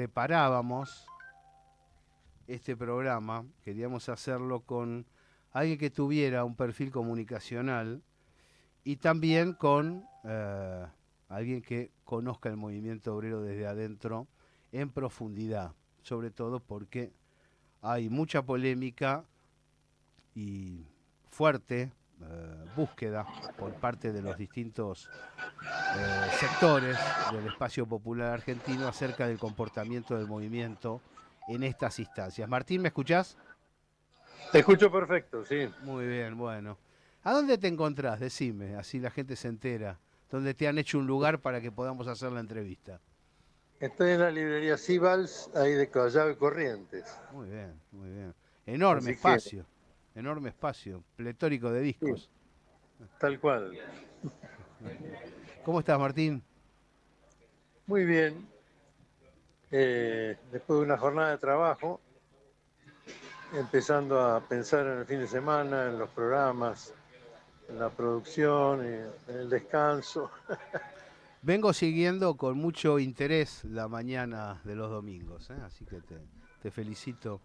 preparábamos este programa, queríamos hacerlo con alguien que tuviera un perfil comunicacional y también con alguien que conozca el movimiento obrero desde adentro en profundidad, sobre todo porque hay mucha polémica y fuerte búsqueda por parte de los distintos sectores del espacio popular argentino acerca del comportamiento del movimiento en estas instancias. Martín, ¿me escuchás? Te escucho perfecto, sí. Muy bien, bueno. ¿A dónde te encontrás? Decime, así la gente se entera. ¿Dónde te han hecho un lugar para que podamos hacer la entrevista? Estoy en la librería Sibals, ahí de Callao y Corrientes. Muy bien, muy bien. Así que, Enorme espacio, pletórico de sí, discos. tal cual. ¿Cómo estás, Martín? Muy bien. Después de una jornada de trabajo, empezando a pensar en el fin de semana, en los programas, en la producción, en el descanso. Vengo siguiendo con mucho interés la mañana de los domingos, ¿eh? Así que te felicito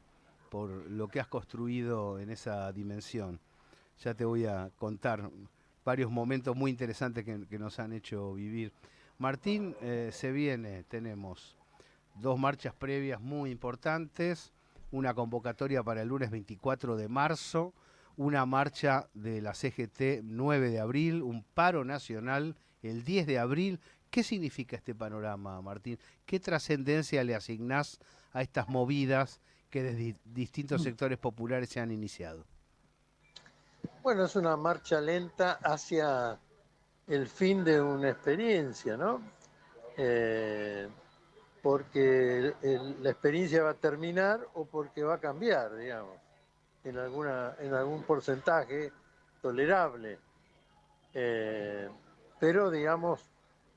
por lo que has construido en esa dimensión. Ya te voy a contar varios momentos muy interesantes que nos han hecho vivir. Martín, se viene, tenemos dos marchas previas muy importantes, una convocatoria para el lunes 24 de marzo, una marcha de la CGT 9 de abril, un paro nacional el 10 de abril. ¿Qué significa este panorama, Martín? ¿Qué trascendencia le asignás a estas movidas que desde distintos sectores populares se han iniciado? Bueno, es una marcha lenta hacia el fin de una experiencia, ¿no? Eh, porque la experiencia va a terminar o porque va a cambiar, digamos, en algún porcentaje tolerable. Eh, pero, digamos,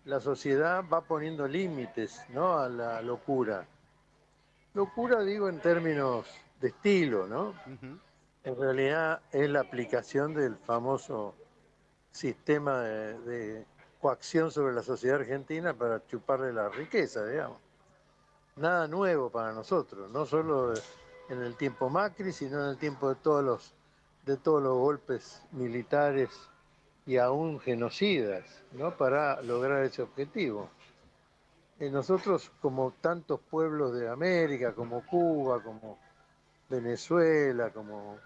la sociedad va poniendo límites, ¿no?, a la locura. Locura digo en términos de estilo, ¿no? Ujú. En realidad es la aplicación del famoso sistema de coacción sobre la sociedad argentina para chuparle la riqueza, digamos. Nada nuevo para nosotros, no solo en el tiempo Macri, sino en el tiempo de todos los golpes militares y aún genocidas, ¿no?, para lograr ese objetivo. Nosotros, como tantos pueblos de América, como Cuba, como Venezuela, como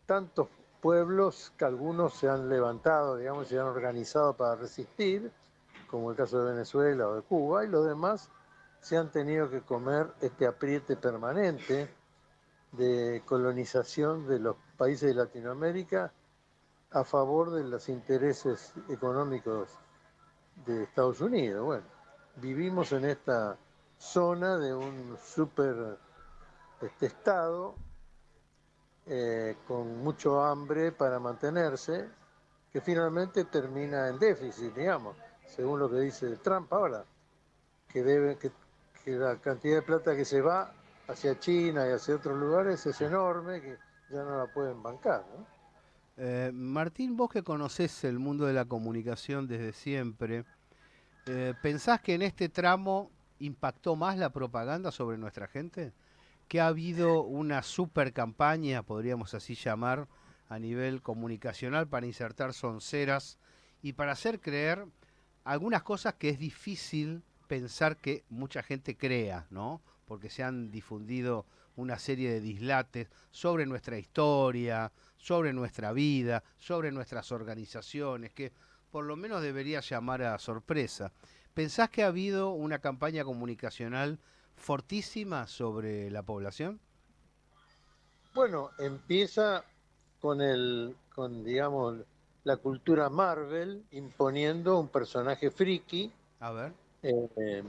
tantos pueblos que algunos se han levantado, digamos, se han organizado para resistir, como el caso de Venezuela o de Cuba, y los demás se han tenido que comer este apriete permanente de colonización de los países de Latinoamérica a favor de los intereses económicos de Estados Unidos. Bueno, vivimos en esta zona de un super estado con mucho hambre para mantenerse, que finalmente termina en déficit, digamos, según lo que dice Trump ahora, que la cantidad de plata que se va hacia China y hacia otros lugares es enorme, que ya no la pueden bancar, ¿no? Martín, vos que conocés el mundo de la comunicación desde siempre, ¿pensás que en este tramo impactó más la propaganda sobre nuestra gente? ¿Que ha habido una super campaña, podríamos así llamar, a nivel comunicacional para insertar sonceras y para hacer creer algunas cosas que es difícil pensar que mucha gente crea, ¿no? Porque se han difundido una serie de dislates sobre nuestra historia, sobre nuestra vida, sobre nuestras organizaciones, que por lo menos debería llamar a sorpresa. ¿Pensás que ha habido una campaña comunicacional fortísima sobre la población? Bueno, empieza digamos, la cultura Marvel imponiendo un personaje friki, A ver. eh,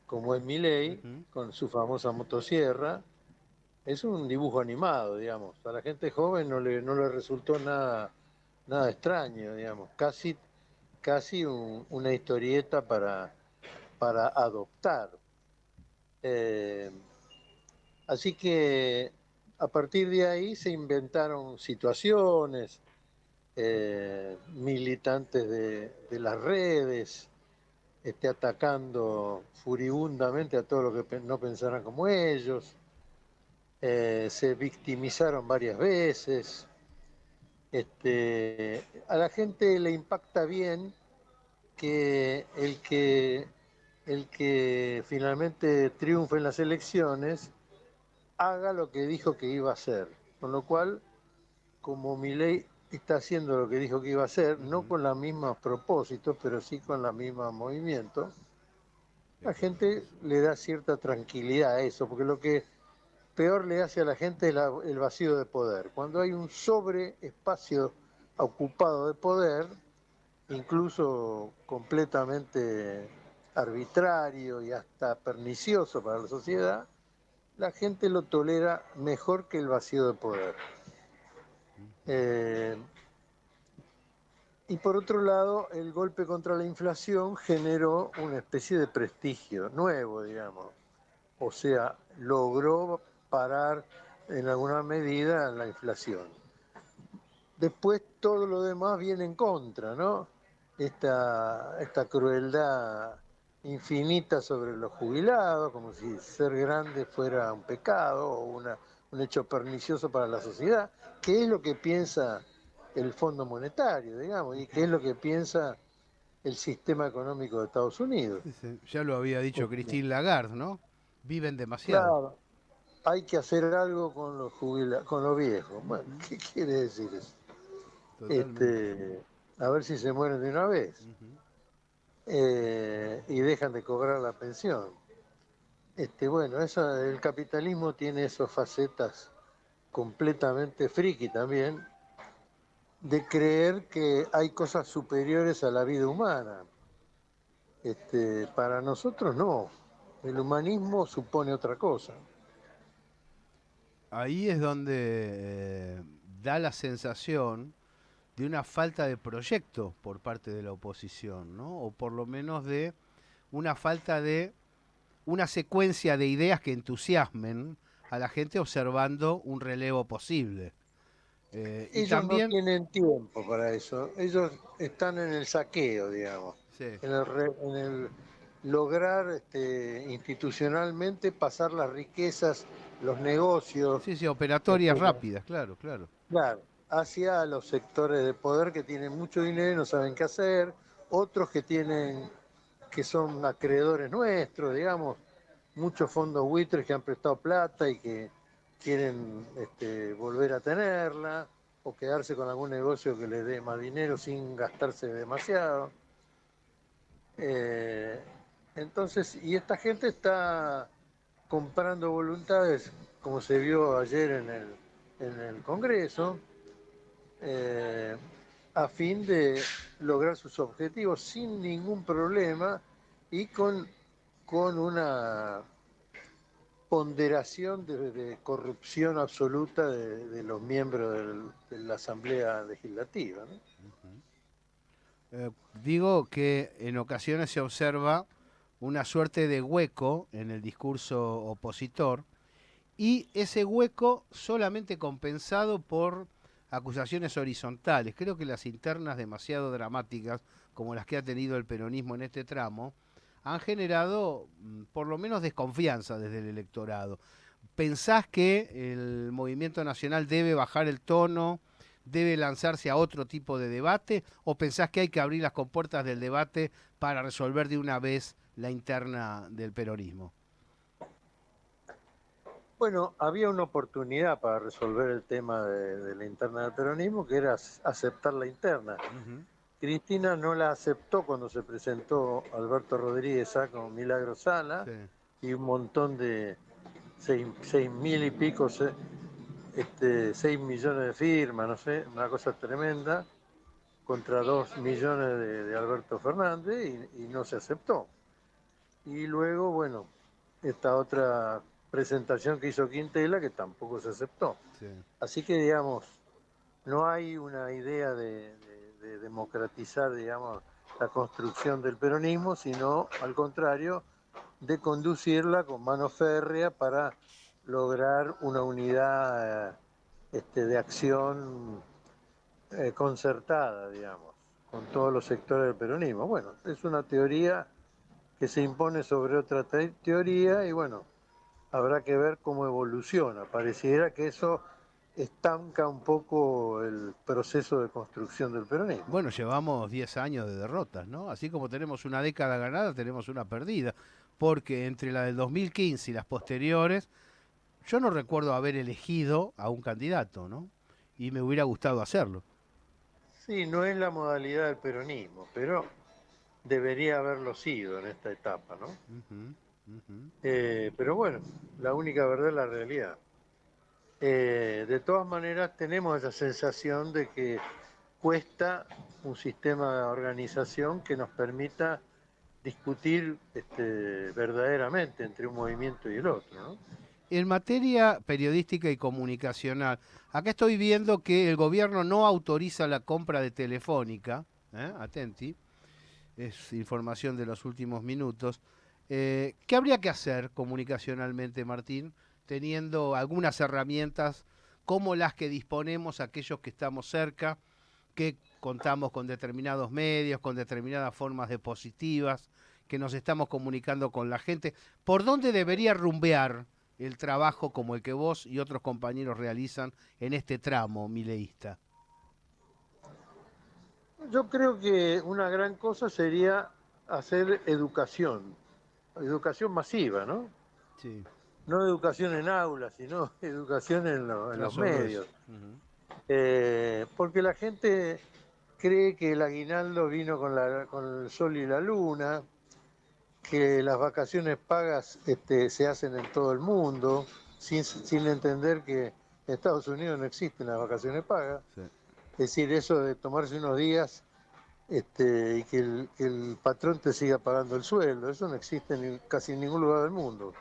como es Milley, Ujú. con su famosa motosierra. Es un dibujo animado, digamos. A la gente joven no le resultó nada extraño, digamos. Casi una historieta para adoptar. Eh, Así que a partir de ahí se inventaron situaciones, militantes de las redes, esté atacando furibundamente a todos los que no pensaran como ellos. Se victimizaron varias veces. A la gente le impacta bien que el que finalmente triunfe en las elecciones haga lo que dijo que iba a hacer. Con lo cual, como Milei está haciendo lo que dijo que iba a hacer, no Ujú. con los mismos propósitos, pero sí con los mismos movimientos, Es la correcto gente eso. le da cierta tranquilidad a eso, porque lo que peor le hace a la gente es el vacío de poder. Cuando hay un sobre espacio ocupado de poder, incluso completamente arbitrario y hasta pernicioso para la sociedad, la gente lo tolera mejor que el vacío de poder. Ujú. Eh, y por otro lado, el golpe contra la inflación generó una especie de prestigio nuevo, digamos. O sea, logró parar en alguna medida la inflación. Después todo lo demás viene en contra, ¿no? Esta crueldad infinita sobre los jubilados, como si ser grande fuera un pecado o un hecho pernicioso para la sociedad, que es lo que piensa el Fondo Monetario, digamos, y que es lo que piensa el sistema económico de Estados Unidos. Sí, sí. Ya lo había O dicho sea, Christine Lagarde, ¿no? Viven demasiado. claro, hay que hacer algo con los con los viejos. Bueno, Ujú. ¿qué quiere decir eso? Totalmente. Este, a ver si se mueren de una vez Ujú. y dejan de cobrar la pensión. Bueno, el capitalismo tiene esas facetas completamente friki también, de creer que hay cosas superiores a la vida humana. Para nosotros no. El humanismo supone otra cosa. Ahí es donde da la sensación de una falta de proyecto por parte de la oposición, ¿no? O por lo menos de una falta de una secuencia de ideas que entusiasmen a la gente observando un relevo posible. Y Ellos no también, tienen tiempo para eso. Ellos están en el saqueo, digamos, sí, en el lograr institucionalmente pasar las riquezas, los negocios, sí, sí, operatorias este, rápidas, claro, claro. claro, hacia los sectores de poder que tienen mucho dinero y no saben qué hacer, otros que son acreedores nuestros, digamos, muchos fondos buitres que han prestado plata y que quieren volver a tenerla o quedarse con algún negocio que les dé más dinero sin gastarse demasiado. Eh, entonces, y esta gente está comprando voluntades, como se vio ayer en el Congreso, eh, a fin de lograr sus objetivos sin ningún problema y con una ponderación de corrupción absoluta de los miembros de la Asamblea Legislativa, ¿no? Digo que en ocasiones se observa una suerte de hueco en el discurso opositor y ese hueco solamente compensado por acusaciones horizontales. Creo que las internas demasiado dramáticas, como las que ha tenido el peronismo en este tramo, han generado por lo menos desconfianza desde el electorado. ¿Pensás que el movimiento nacional debe bajar el tono, debe lanzarse a otro tipo de debate, o pensás que hay que abrir las compuertas del debate para resolver de una vez la interna del peronismo? Bueno, había una oportunidad para resolver el tema de la interna del peronismo, que era aceptar la interna. Ujú. Cristina no la aceptó cuando se presentó Alberto Rodríguez A con Milagro Sala Sí. y un montón de 6.000 y pico, 6 millones de firmas, no sé, una cosa tremenda, contra 2 millones de Alberto Fernández y no se aceptó. Y luego, bueno, esta otra presentación que hizo Quintela que tampoco se aceptó. Sí. Así que, digamos, no hay una idea de democratizar, digamos, la construcción del peronismo, sino al contrario, de conducirla con mano férrea para lograr una unidad de acción concertada, digamos, con todos los sectores del peronismo. Bueno, es una teoría que se impone sobre otra teoría y bueno, habrá que ver cómo evoluciona. Pareciera que eso estanca un poco el proceso de construcción del peronismo. Bueno, llevamos 10 años de derrotas, ¿no? Así como tenemos una década ganada, tenemos una perdida. Porque entre la del 2015 y las posteriores, yo no recuerdo haber elegido a un candidato, ¿no? Y me hubiera gustado hacerlo. Sí, no es la modalidad del peronismo, pero debería haberlo sido en esta etapa, ¿no? Ujú, ujú. Pero bueno, la única verdad es la realidad. De todas maneras, tenemos esa sensación de que cuesta un sistema de organización que nos permita discutir verdaderamente entre un movimiento y el otro, ¿no? En materia periodística y comunicacional, acá estoy viendo que el gobierno no autoriza la compra de Telefónica, atenti, es información de los últimos minutos. ¿Qué habría que hacer comunicacionalmente, Martín, teniendo algunas herramientas como las que disponemos aquellos que estamos cerca, que contamos con determinados medios, con determinadas formas depositivas, que nos estamos comunicando con la gente? ¿Por dónde debería rumbear el trabajo como el que vos y otros compañeros realizan en este tramo mileísta? Yo creo que una gran cosa sería hacer educación, educación masiva, ¿no? Sí, No educación en aulas, sino educación en no los solo eso. medios. Ujú. Porque la gente cree que el aguinaldo vino con el sol y la luna, que las vacaciones pagas se hacen en todo el mundo, sin entender que en Estados Unidos no existen las vacaciones pagas. Sí. Es decir, eso de tomarse unos días y que el patrón te siga pagando el sueldo, eso no existe en casi en ningún lugar del mundo.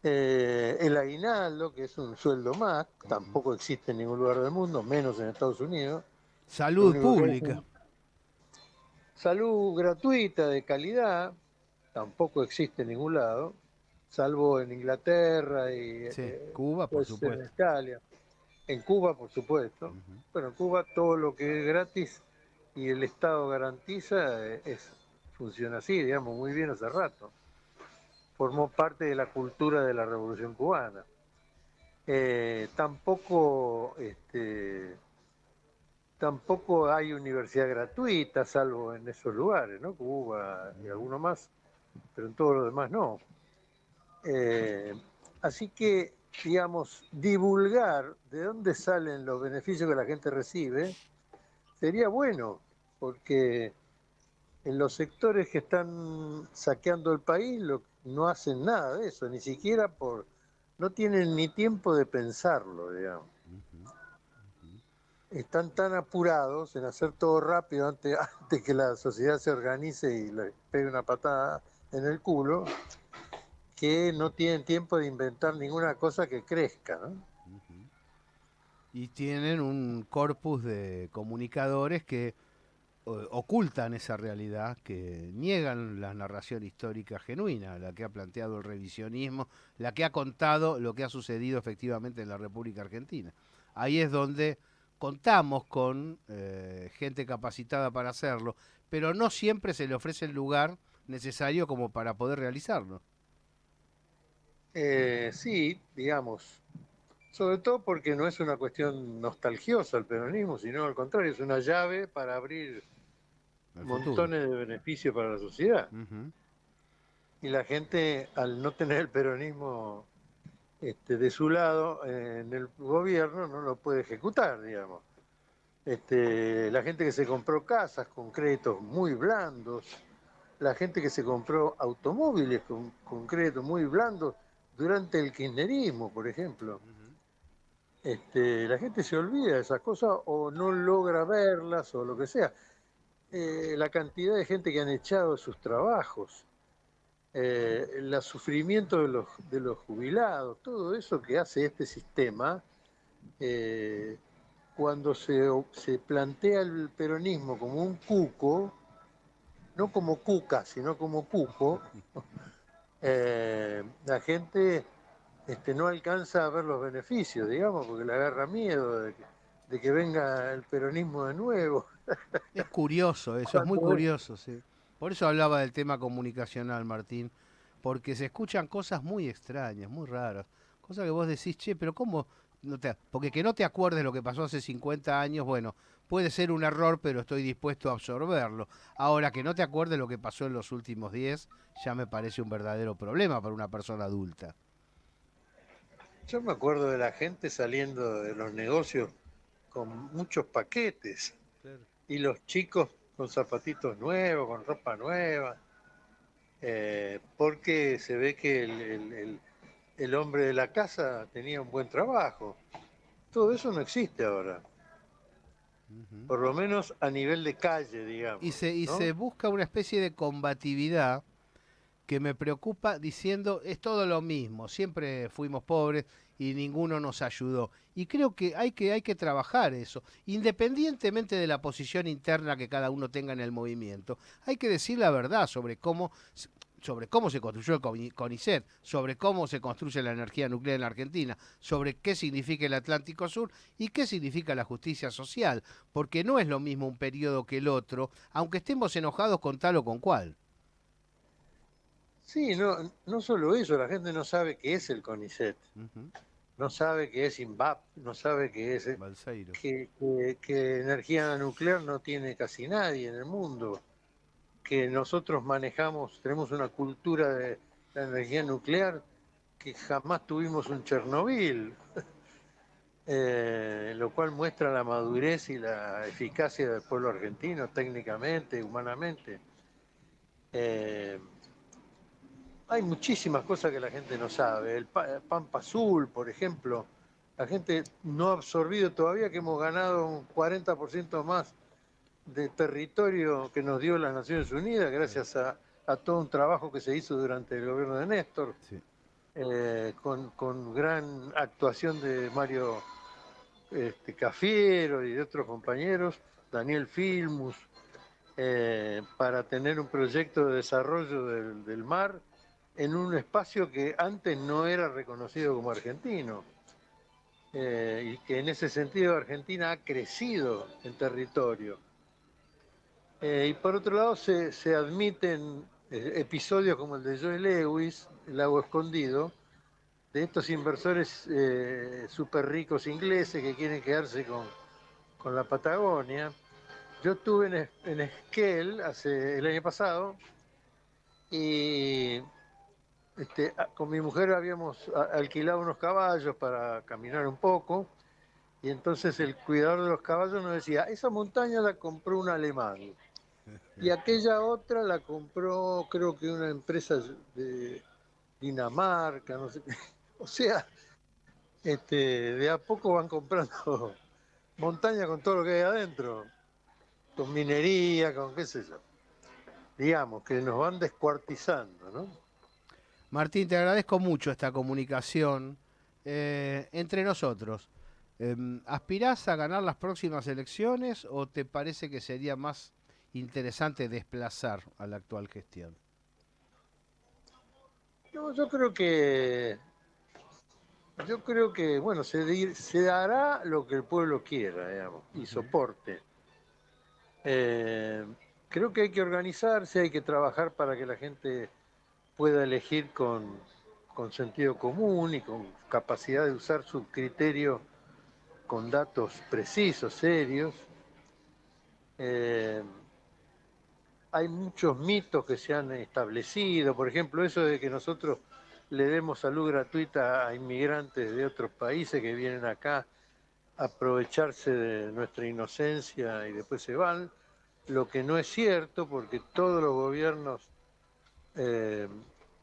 El aguinaldo, que es un sueldo más, Ujú. tampoco existe en ningún lugar del mundo, menos en Estados Unidos. Lo Salud único que hay es pública. salud gratuita de calidad, tampoco existe en ningún lado, salvo en Inglaterra y Sí, Cuba, por puede ser en supuesto. Italia. En Cuba, por supuesto. Ujú. Bueno, en Cuba todo lo que es gratis y el Estado garantiza funciona así, digamos, muy bien hace rato. Formó parte de la cultura de la Revolución Cubana. Tampoco, tampoco hay universidad gratuita, salvo en esos lugares, ¿no? Cuba y Ujú. alguno más, pero en todo lo demás no. Eh, Así que, digamos, divulgar de dónde salen los beneficios que la gente recibe sería bueno, porque en los sectores que están saqueando el país no hacen nada de eso, ni siquiera no tienen ni tiempo de pensarlo, digamos. Ujú. Ujú. Están tan apurados en hacer todo rápido antes que la sociedad se organice y le pegue una patada en el culo, que no tienen tiempo de inventar ninguna cosa que crezca, ¿no? Ujú. Y tienen un corpus de comunicadores que ocultan esa realidad, que niegan la narración histórica genuina, la que ha planteado el revisionismo, la que ha contado lo que ha sucedido efectivamente en la República Argentina. Ahí es donde contamos con gente capacitada para hacerlo, pero no siempre se le ofrece el lugar necesario como para poder realizarlo. Sí, digamos, sobre todo porque no es una cuestión nostalgiosa el peronismo, sino al contrario, es una llave para abrir El futuro. montones de beneficios para la sociedad. Ujú. Y la gente, al no tener el peronismo de su lado en el gobierno, no lo puede ejecutar, digamos. La gente que se compró casas con créditos muy blandos, la gente que se compró automóviles con créditos muy blandos durante el kirchnerismo, por ejemplo. Ujú. La gente se olvida de esas cosas o no logra verlas o lo que sea. La cantidad de gente que han echado de sus trabajos, el sufrimiento de los jubilados, todo eso que hace este sistema, eh, cuando se plantea el peronismo como un cuco, no como cuca, sino como cuco, la gente no alcanza a ver los beneficios, digamos, porque le agarra miedo de que venga el peronismo de nuevo. Es curioso eso, es muy Cuando, curioso, sí. Por eso hablaba del tema comunicacional, Martín, porque se escuchan cosas muy extrañas, muy raras, cosas que vos decís, che, pero ¿cómo? Porque que no te acuerdes lo que pasó hace 50 años, bueno, puede ser un error, pero estoy dispuesto a absorberlo. Ahora, que no te acuerdes lo que pasó en los últimos 10, ya me parece un verdadero problema para una persona adulta. Yo me acuerdo de la gente saliendo de los negocios con muchos paquetes Claro. y los chicos con zapatitos nuevos, con ropa nueva, porque se ve que el hombre de la casa tenía un buen trabajo. Todo eso no existe ahora, Ujú. por lo menos a nivel de calle, digamos, Y ¿no? se busca una especie de combatividad que me preocupa diciendo es todo lo mismo, siempre fuimos pobres y ninguno nos ayudó. Y creo que hay que trabajar eso, independientemente de la posición interna que cada uno tenga en el movimiento. Hay que decir la verdad sobre cómo se construyó el CONICET, sobre cómo se construye la energía nuclear en la Argentina, sobre qué significa el Atlántico Sur y qué significa la justicia social, porque no es lo mismo un periodo que el otro, aunque estemos enojados con tal o con cual. Sí, no, no solo eso, la gente no sabe qué es el CONICET, Uh -huh. no sabe qué es INVAP, no sabe qué es Balseiro. que energía nuclear no tiene casi nadie en el mundo, que nosotros manejamos, tenemos una cultura de la energía nuclear que jamás tuvimos un Chernobyl, lo cual muestra la madurez y la eficacia del pueblo argentino técnicamente, humanamente. Eh, Hay muchísimas cosas que la gente no sabe. El Pampa Azul, por ejemplo, la gente no ha absorbido todavía que hemos ganado un 40% más de territorio que nos dio las Naciones Unidas Claro. gracias a todo un trabajo que se hizo durante el gobierno de Néstor, Sí. con gran actuación de Mario Cafiero y de otros compañeros, Daniel Filmus, para tener un proyecto de desarrollo del mar en un espacio que antes no era reconocido como argentino, y que en ese sentido Argentina ha crecido en territorio. Y por otro lado se admiten episodios como el de Joe Lewis, El lago escondido, de estos inversores súper ricos ingleses que quieren quedarse con la Patagonia. Yo estuve en Esquel el año pasado y con mi mujer habíamos alquilado unos caballos para caminar un poco y entonces el cuidador de los caballos nos decía, esa montaña la compró un alemán y aquella otra la compró creo que una empresa de Dinamarca, no sé qué. O sea, de a poco van comprando montaña con todo lo que hay adentro, con minería, con qué sé yo. Digamos, que nos van descuartizando, ¿no? Martín, te agradezco mucho esta comunicación entre nosotros. ¿Aspirás a ganar las próximas elecciones o te parece que sería más interesante desplazar a la actual gestión? No, yo creo que, bueno, se dará lo que el pueblo quiera, digamos, y Ujú. soporte. Eh, Creo que hay que organizarse, hay que trabajar para que la gente pueda elegir con sentido común y con capacidad de usar su criterio con datos precisos, serios. Eh, Hay muchos mitos que se han establecido, por ejemplo, eso de que nosotros le demos salud gratuita a inmigrantes de otros países que vienen acá a aprovecharse de nuestra inocencia y después se van, lo que no es cierto porque todos los gobiernos eh,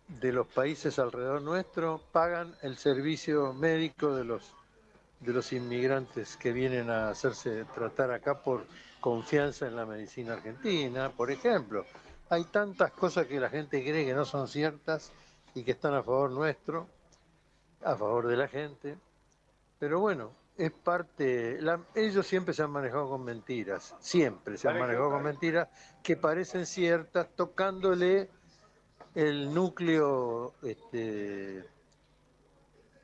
de los países alrededor nuestro pagan el servicio médico de los inmigrantes que vienen a hacerse tratar acá por confianza en la medicina argentina, por ejemplo. Hay tantas cosas que la gente cree que no son ciertas y que están a favor nuestro, a favor de la gente, pero bueno, es parte, ellos siempre se han manejado con mentiras, siempre se han manejado con mentiras que parecen ciertas, tocándole el núcleo,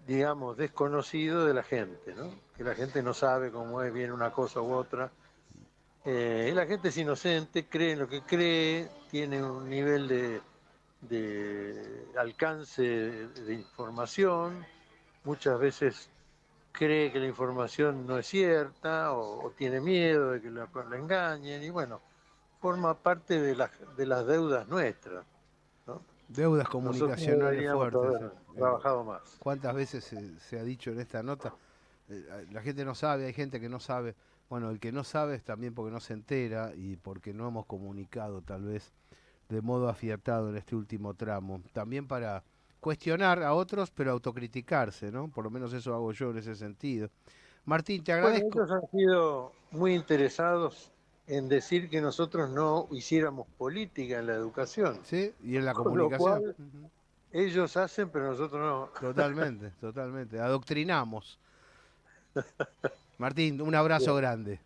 digamos, desconocido de la gente, ¿no? Que la gente no sabe cómo es bien una cosa u otra. Y la gente es inocente, cree en lo que cree, tiene un nivel de alcance de información, muchas veces cree que la información no es cierta o tiene miedo de que la engañen y bueno, forma parte de las deudas nuestras, ¿no? Deudas Nosotros comunicacionales deberíamos fuertes. haber trabajado más. ¿Cuántas veces se ha dicho en esta nota? La gente no sabe, hay gente que no sabe. Bueno, el que no sabe es también porque no se entera y porque no hemos comunicado tal vez de modo afiatado en este último tramo. También para cuestionar a otros, pero autocriticarse, ¿no? Por lo menos eso hago yo en ese sentido. Martín, te Bueno, agradezco. ellos han sido muy interesados en decir que nosotros no hiciéramos política en la educación, ¿Sí? Y en la con lo comunicación. cual ellos hacen, pero nosotros no. Totalmente, totalmente. Adoctrinamos. Martín, un abrazo Bien. grande.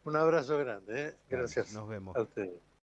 Un abrazo grande, ¿eh? Dale, Gracias nos vemos. a ustedes.